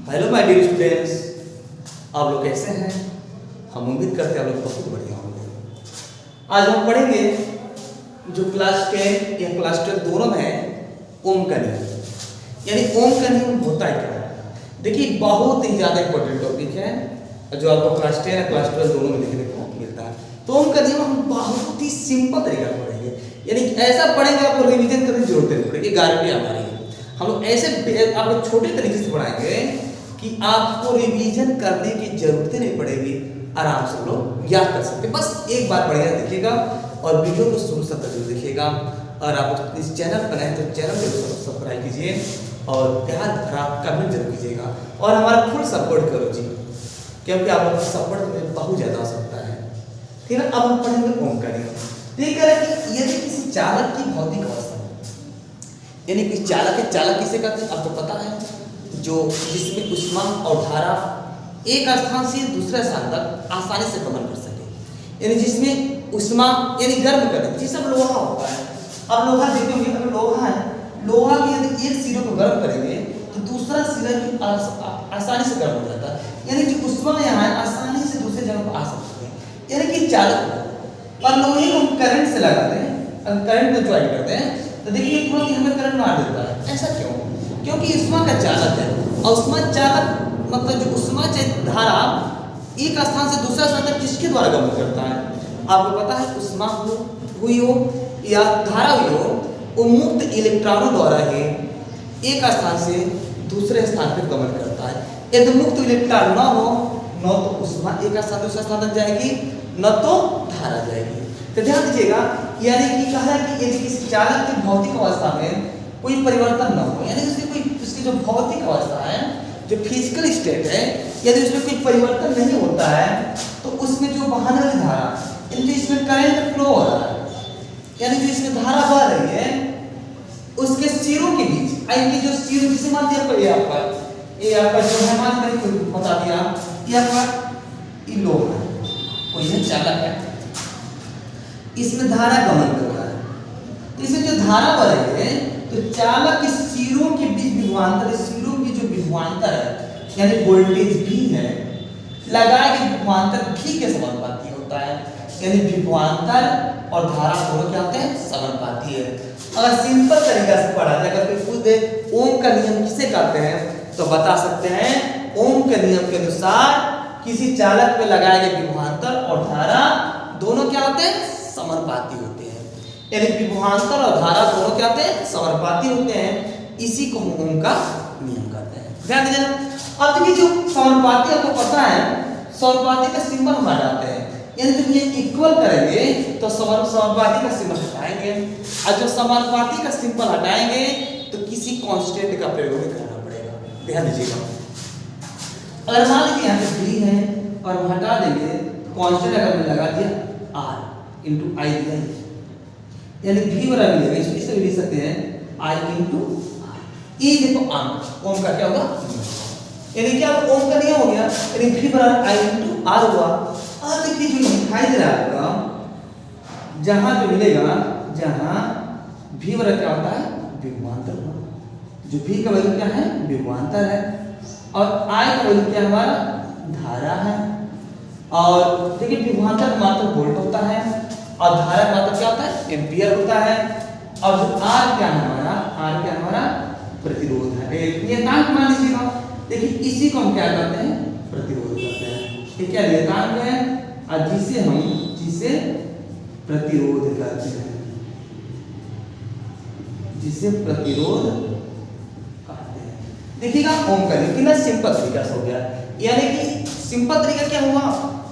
Hello my dear students, आप लोग कैसे हैं? हम उम्मीद करते हैं आप लोग बहुत बढ़िया होंगे। आज हम पढ़ेंगे जो क्लास 10 या क्लास 12 दोनों में है ओम का नियम। यानी ओम का नियम होता है क्या? देखिए बहुत ही ज़्यादा इंपॉर्टेंट टॉपिक है जो आपको क्लास 10 या क्लास 12 दोनों में देखने को मिलता है। तो ओम का नियम हम बहुत ही सिंपल तरीका से पढ़ेंगे, यानी ऐसा पढ़ेंगे आपको रिविजन करने की जरूरत नहीं पड़ेगी। गारंटी हमारी है, हम लोग ऐसे आपको छोटे तरीके से पढ़ाएंगे कि आपको रिवीजन करने की जरूरत नहीं पड़ेगी, आराम से लोग याद कर सकते हैं। बस एक बार बढ़िया देखिएगा और वीडियो को शुरू से जरूर देखिएगा। और आप इस चैनल पर आए तो चैनल को सब्सक्राइब कीजिए और प्यार भरा कमेंट जरूर कीजिएगा और हमारा फुल सपोर्ट करो जी, क्योंकि आप लोग सपोर्ट में बहुत ज़्यादा हो सकता है। ठीक है, अब हम पढ़ेंगे ओम का नियम। ठीक है कि यदि किसी चालक की भौतिक अवस्था, यानी कि चालक है, चालक किसे कहते हैं आपको पता है? जो जिसमें ऊष्मा और धारा एक स्थान से दूसरे स्थान तक आसानी से गमन कर सके, यानी जिसमें ऊष्मा यानी गर्म करने, जिस सब लोहा होता है। अब लोहा देखते होंगे, अगर लोहा है, लोहा के यदि एक सिरे को गर्म करेंगे तो दूसरा सिरा भी आसानी से गर्म हो जाता है, यानी जो ऊष्मा यहाँ है आसानी से दूसरे जगह पर आ सकती है, यानी कि चालक। और लोहे को हम करंट से लगाते हैं, करंट में ज्वाइन करते हैं तो देखिए तुरंत ही हमें करंट मार देता है। ऐसा क्यों? क्योंकि ऊष्मा का चालक है और ऊष्मा चालक मतलब जो ऊष्मा धारा एक स्थान से दूसरा स्थान तक किसके द्वारा गमन करता है? आपको पता है ऊष्मा हुई हो या धारा हुई हो, वो मुक्त इलेक्ट्रॉनों द्वारा ही एक स्थान से दूसरे स्थान पर गमन करता है। यदि मुक्त इलेक्ट्रॉन न हो, न तो ऊष्मा एक स्थान दूसरे स्थान तक जाएगी, न तो धारा जाएगी। तो ध्यान दीजिएगा, यानी कि कहा है कि यदि किसी चालक की भौतिक अवस्था में कोई परिवर्तन न हो, यानी उसकी जो भौतिक अवस्था है, जो फिजिकल स्टेट है, यदि उसमें कोई परिवर्तन नहीं होता है तो उसमें जो बहने वाली धारा, यानी जो इसमें करंट फ्लो हो रहा है, यानी जो इसमें धारा बह रही है, उसके सिरों के बीच, यानी जो सिर जिसे मान दिया ये आपका जो है मान कर कोई बता दिया ये आपका लोहा है, कोई है चालक है, इसमें धारा गमन कर रहा है। तो इसमें जो धारा बह रही है तो चालक के सिरों के बीच विभवांतर, सिरों की जो विभवांतर है यानी वोल्टेज भी है, लगाए के विभवांतर भी के समानुपाती होता है, यानी विभवांतर और धारा दोनों क्या होते हैं? समानुपाती है। अगर सिंपल तरीका से पढ़ा जाए, अगर कोई पूछे ओम का नियम किसे कहते हैं तो बता सकते हैं ओम के नियम के अनुसार किसी चालक में लगाए गए विभवांतर और धारा दोनों क्या होते हैं? समानुपाती होते हैं, यानी विभवांतर और धारा दोनों क्या होते हैं? समानुपाती होते हैं। इसी को हम ओम का नियम कहते हैं। ध्यान दीजिए। अब देखिए जो समानुपाती आपको पता है, समानुपाती का सिंबल हम हटाते हैं, यानी जब ये इक्वल करेंगे तो समानुपाती का सिंबल हटाएंगे, और जब समानुपाती का सिंबल हटाएंगे तो किसी कांस्टेंट का प्रयोग करना पड़ेगा। ध्यान दीजिएगा, अगर मान लीजिए यहाँ पे v है और हम हटा देंगे तो कांस्टेंट अगर हमने लगा दिया r इंटू आई दिया, यानी v बराबर मिलेगा, इससे भी लिख सकते हैं i इंटू ये देखो अंक ओम का क्या होगा, यानी क्या ओम का नियम हो गया, यानी v बराबर i इंटू r हुआ। अब देखिए जो दिखाई दे रहा है जहां जो मिलेगा, जहां v बराबर क्या होता है? विभवांतर होगा। जो v का वैल्यू क्या है? विभवांतर है, और I का वैल्यू क्या हमारा? धारा है। और देखिए विभवांतर का मात्रक वोल्ट होता है और धारा का मात्रक क्या होता है? एम्पियर होता है। और जो R क्या है हमारा? R क्या हमारा? प्रतिरोध है। नियतांक मान लीजिएगा, देखिए इसी को हम क्या करते हैं? प्रतिरोध कहते हैं। ये क्या नियतांक है और जिसे प्रतिरोध कहते हैं, जिसे प्रतिरोध कहते हैं। देखिएगा ओम का नियम कितना सिंपल तरीका से हो गया, यानी कि सिंपल तरीका क्या हुआ,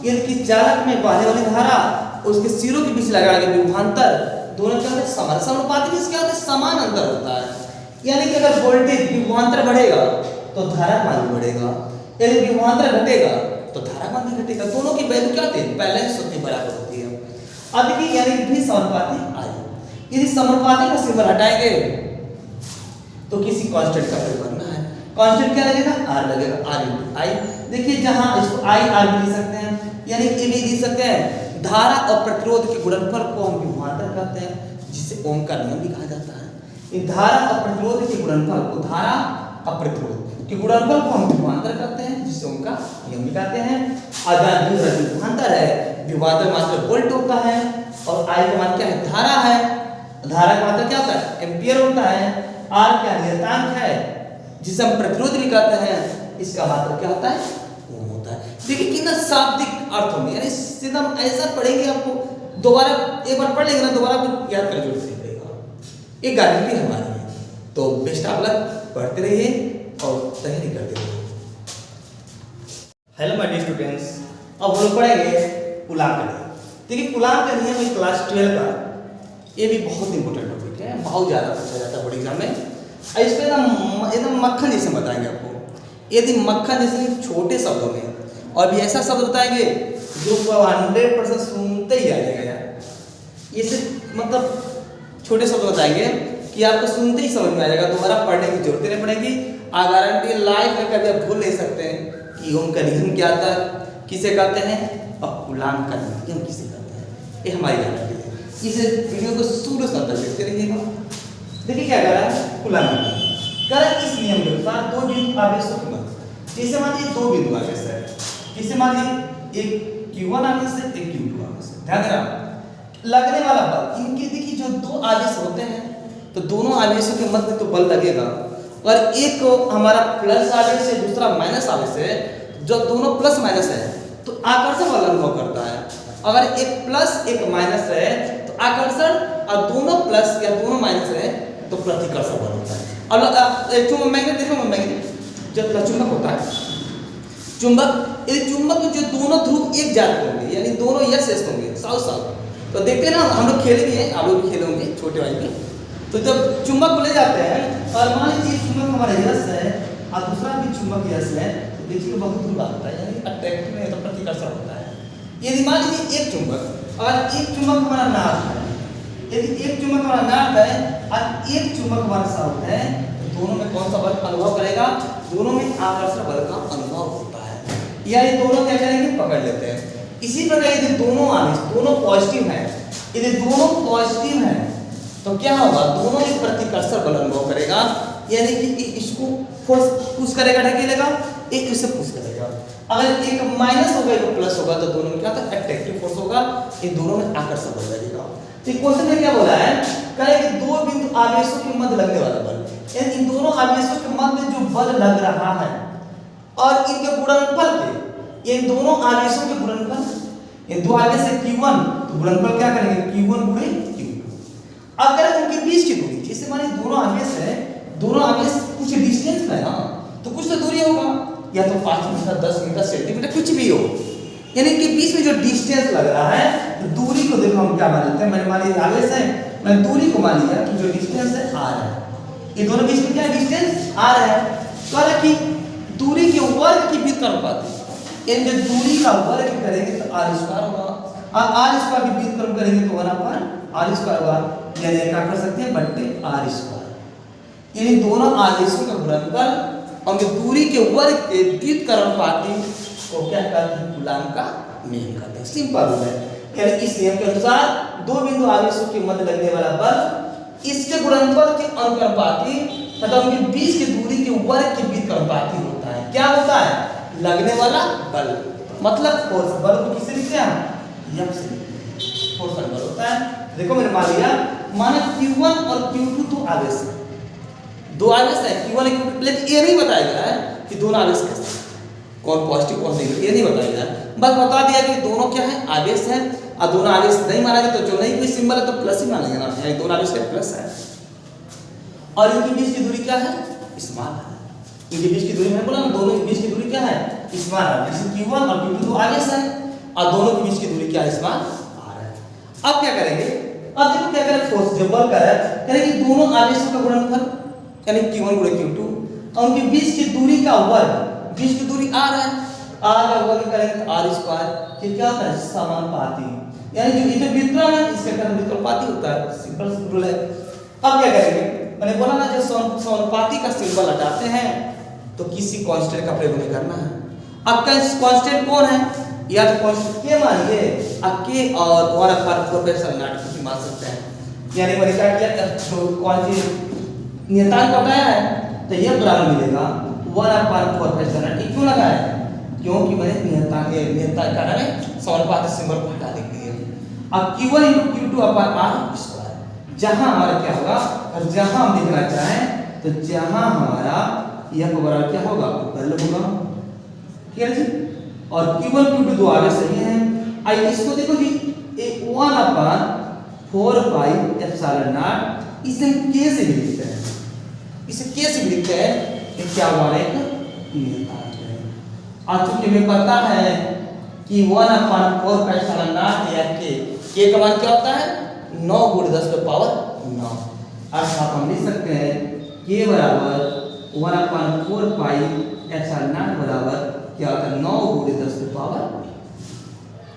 यानी कि चालक में बहने वाली धारा उसके सिरों के बीच लगाए गए विभवांतर दोनों क्या होते हैं? समानुपाती में क्या होता है? समान अंतर होता है, यानी कि अगर वोल्टेज विभवांतर बढ़ेगा तो धारा मान भी बढ़ेगा, यदि विभवांतर घटेगा तो धारा मान भी घटेगा, दोनों की वैल्यू क्या होती है? बैलेंस होती है, बराबर होती है। अब देखिए यानी भी समानुपाती आई, यदि समानुपाती का सिंबल हटाएंगे तो किसी कांस्टेंट का प्रयोग करना है। कांस्टेंट क्या लगेगा? r लगेगा, r इंटू आई। देखिए जहां इसको i r भी लिख सकते हैं, यानी कि भी लिख सकते हैं। धारा और प्रतिरोध के गुणनफल को हम विभवांतर कहते हैं, जिसे ओम का नियम भी कहा जाता है। इन धारा और प्रतिरोध के गुणनफल को, धारा और प्रतिरोध कि गुणनफल को हम विभवांतर करते हैं, जिससे उनका नियम निकालते हैं। अजान दूसरा विभवांतर है, विभवांतर मात्र वोल्ट होता है और आई का मान क्या है, धारा है। धारा का मात्रा क्या होता है, एम्पियर होता है। आर क्या नियतांक है, जिसे हम प्रतिरोध भी कहते हैं, इसका मात्रा क्या होता है, ओम होता है। देखिए कितना शाब्दिक अर्थ होंगे, यानी सीधा हम ऐसा पढ़ेंगे, आपको दोबारा एक बार पढ़ लेंगे ना, दोबारा आपको याद करने की जरूरत नहीं पड़ेगा। ये गारंटी हमारी है। तो बेस्ट आप लोग पढ़ते रहिए और तैयारी करते रहिए। हेलो माय डियर स्टूडेंट्स, अब हम लोग पढ़ेंगे कूलाम का नियम। देखिए कूलाम का नियम है क्लास 12 का, ये भी बहुत इंपॉर्टेंट टॉपिक है, बहुत ज़्यादा पूछा जाता है बोर्ड एग्जाम में। इस पर एकदम मक्खन जैसे बताएंगे आपको, यदि मक्खन जैसे छोटे शब्दों में, और भी ऐसा शब्द बताएंगे जो 100% सुनते ही आ जाएगा यार। ये सिर्फ मतलब छोटे शब्द बताएंगे कि आपको सुनते ही समझ में आ जाएगा, दोबारा पढ़ने की जरूरत नहीं पड़ेगी। गारंटी लाइफ में कभी आप भूल नहीं सकते हैं कि ओम का नियम क्या था, किसे कहते हैं, और कूलाम का नियम किसे कहते हैं, ये हमारी गारंटी है। इस वीडियो को शुरू से अंत तक देखते रहिएगा। देखिए क्या कर रहा है, कूलाम का नियम कह रहा है इस नियम के अनुसार दो बिंदु आवेशों के मध्य, जैसे मान लीजिए दो बिंदु आवेश है, जैसे मान लीजिए एक Q1 आवेश है, एक Q2 आवेश है, ध्यान देना लगने वाला बल, इनके देखिए जो दो आवेश होते हैं तो दोनों आवेशों के मध्य तो बल लगेगा, और एक हमारा प्लस आवेश है, दूसरा माइनस आवेश है, जो दोनों प्लस माइनस है तो आकर्षण बल अनुभव करता है। अगर एक प्लस एक माइनस है तो आकर्षण, और दोनों प्लस या दोनों माइनस है तो प्रतिकर्षण बल होता है। अब मैग्नेट देखो, मैग्नेट जब चुंबक होता है, चुंबक यदि चुंबक में जो दोनों ध्रुव एक जात के होंगे, यानी दोनों यस यस होंगे, साउथ साउथ, तो देखते हैं ना, हम लोग खेले भी हैं, आप लोग भी खेले होंगे छोटे भाई में। तो जब चुंबक को ले जाते हैं और मान लीजिए चुंबक हमारा यस है और दूसरा भी चुंबक यस है, तो देखिए बहुत ध्रुव आता है, यानी अट्रैक्टिव नहीं तो प्रतिकर्षण होता है। यदि मान लीजिए एक चुंबक और एक चुंबक हमारा नॉर्थ है, यदि एक चुंबक हमारा नॉर्थ है और एक चुंबक हमारा साउथ है, तो दोनों में कौन सा बल अनुभव करेगा, दोनों में आकर्षण बल का अनुभव होता है, या ये दोनों क्या करेंगे, पकड़ लेते हैं। इसी प्रकार यदि दोनों आवेश दोनों पॉजिटिव हैं, यदि दोनों पॉजिटिव हैं तो क्या होगा, दोनों एक प्रतिकर्षण बल अनुभव करेगा, यानी कि इसको फोर्स पुश करेगा, ढकेलेगा, एक इसे पुश करेगा। अगर एक माइनस होगा एक प्लस होगा तो दोनों में क्या होता है, अट्रैक्टिव फोर्स होगा, इन दोनों में आकर्षण बल लगेगा। तो क्वेश्चन में क्या बोला है, कहे कि दो बिंदु आवेशों के मध्य लगने वाला बल, यानी इन दोनों आवेशों के मध्य जो बल लग रहा है और इनके गुणनफल के, इन दोनों आवेशों के गुणनफल, इन दो आवेश है Q1 तो गुणनफल क्या करेंगे, Q1 गुणे Q2। अगर उनके बीच की दूरी, जैसे मानिए दोनों आवेश है, दोनों आवेश कुछ डिस्टेंस में है, तो कुछ तो दूरी होगा, या तो 5 मीटर 10 मीटर सेंटीमीटर कुछ भी हो, यानी इनके बीच में जो डिस्टेंस लग रहा है, तो दूरी को देखो हम क्या मान लेते हैं, मैंने मान लिया आवेश है, मैंने दूरी को मान लिया कि जो डिस्टेंस है r है, ये दोनों बीच में क्या डिस्टेंस r है, तो कि दूरी के वर्ग की बीच का अनुपात, यानी जो दूरी का वर्ग करेंगे तो r² होगा, और r² की बीच क्रम करेंगे तो 1/r² होगा, यानी क्या कर सकते हैं, बट्टे r², यानी दोनों आवेशों का गुणनफल और उनकी दूरी के वर्ग के बीच का अनुपाती को क्या कहते हैं, कूलाम का नियम कहते हैं। सिंपल रूल है, यानी इस नियम के अनुसार दो बिंदु आवेशों के मध्य लगने वाला बल इसके गुणनफल के अनुपाती तथा उनके बीच की दूरी के वर्ग के बीच का अनुपाती होता है। क्या होता है, लगने वाला बल, मतलब फोर्स। बल को किससे लिखते हैं हम, F से लिखते हैं, फोर्स का बल होता है। देखो मैंने मान लिया, माना Q1 और Q2 दो आवेश है, दो आवेश है Q1 और Q2, लेकिन ये नहीं बताया गया है कि दोनों आवेश कैसे, कौन पॉजिटिव कौन नेगेटिव, ये नहीं बताया गया, बस बता दिया कि दोनों क्या है, आवेश है, और दोनों आवेश नहीं माना जाए तो जो नहीं कोई सिंबल है तो प्लस ही मानेंगे ना, यानी दोनों आवेश का प्लस है, और इनके बीच की दूरी क्या है, स्मॉल है। इनके बीच की दूरी मैंने बोला ना, दोनों के बीच की दूरी क्या है, स्मॉल है, जैसे Q1 और Q2 दो आवेश है और दोनों के बीच की दूरी क्या है, स्मॉल r है। अब क्या करेंगे, अब देखो क्या करें, फोर्स जो बल कर करेंगे दोनों आवेशों का गुणनफल, यानी Q1 गुणे Q2, और उनके बीच की दूरी का वर्ग, बीच की दूरी r है, r का वर्ग करेंगे तो r², ये क्या होता है, समानुपाती, यानी जो इधर व्युत्क्रम है इसका क्या व्युत्क्रमानुपाती होता है, सिंपल रूल है। अब क्या करेंगे, मैंने बोला ना जब समानुपाती का सिंबल हटाते हैं तो किसी कांस्टेंट का प्रयोग नहीं करना है। अब कांस्टेंट कौन है, या तो कांस्टेंट के मानिए, अब के और 1/4 कुछ मान सकते हैं, यानी मैंने क्या किया, जो क्वांटिटी नियतांक बताया है तो ये बराबर मिलेगा 1/4 क्यों लगाया है? क्योंकि मैंने नियता का नाम है समानुपाती सिंबल को हटा देंगे। अब Q1 × Q2/R², जहां हमारा क्या होगा, और जहां हम देखना चाहें तो जहां हमारा यह बराबर क्या होगा, उपल होगा, ठीक है जी। और Q1 Q2 दो आगे सही है। आइए इसको देखो जी, 1/4 पाई एप्सिलॉन नॉट, इसे k से भी लिखते हैं, इसे k से भी लिखते हैं, ये क्या हुआ एक नियतांक है। और चूंकि हमें पता है कि 1/4 का एप्सिलॉन नॉट या k का मान क्या होता है 9 × 10⁹ अर्थात हम लिख सकते हैं k बराबर 1/4 पाई एप्सिलॉन नॉट बराबर क्या होता है 9 × 10⁻,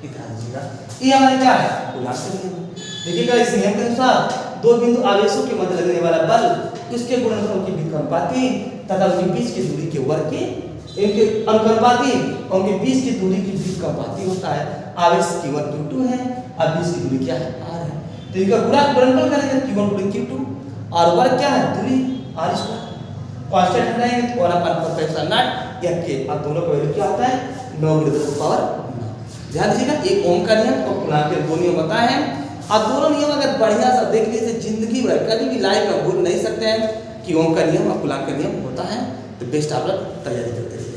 इतना लीजिएगा। ये हमारे क्या है, उल्लास नियम। देखिएगा इस नियम के अनुसार दो बिंदु आवेशों के मध्य लगने वाला बल उसके गुणनफल के बीच तथा उनके बीच की दूरी के वर्ग के इनके अनुपाती और उनके बीच की दूरी के बीच का अनुपाती होता है। आवेश Q1 Q2 है और बीच की दूरी क्या है r है। तो इनका गुणनफल करेंगे Q1 Q2 और वर्ग क्या है दूरी r², कांस्टेंट हटाएंगे तो 1/4 एप्सिलॉन नॉट या k, और दोनों का वैल्यू क्या होता है 9 × 10⁻। ध्यान दीजिएगा, एक ओम का नियम और कुलांक के दो नियम बताए हैं। और दोनों नियम अगर बढ़िया सा देख लीजिए जिंदगी भर कभी भी लाइफ में भूल नहीं सकते हैं कि ओम का नियम और कुलांक का नियम होता है। तो बेस्ट आप लोग तैयारी करते रहिए।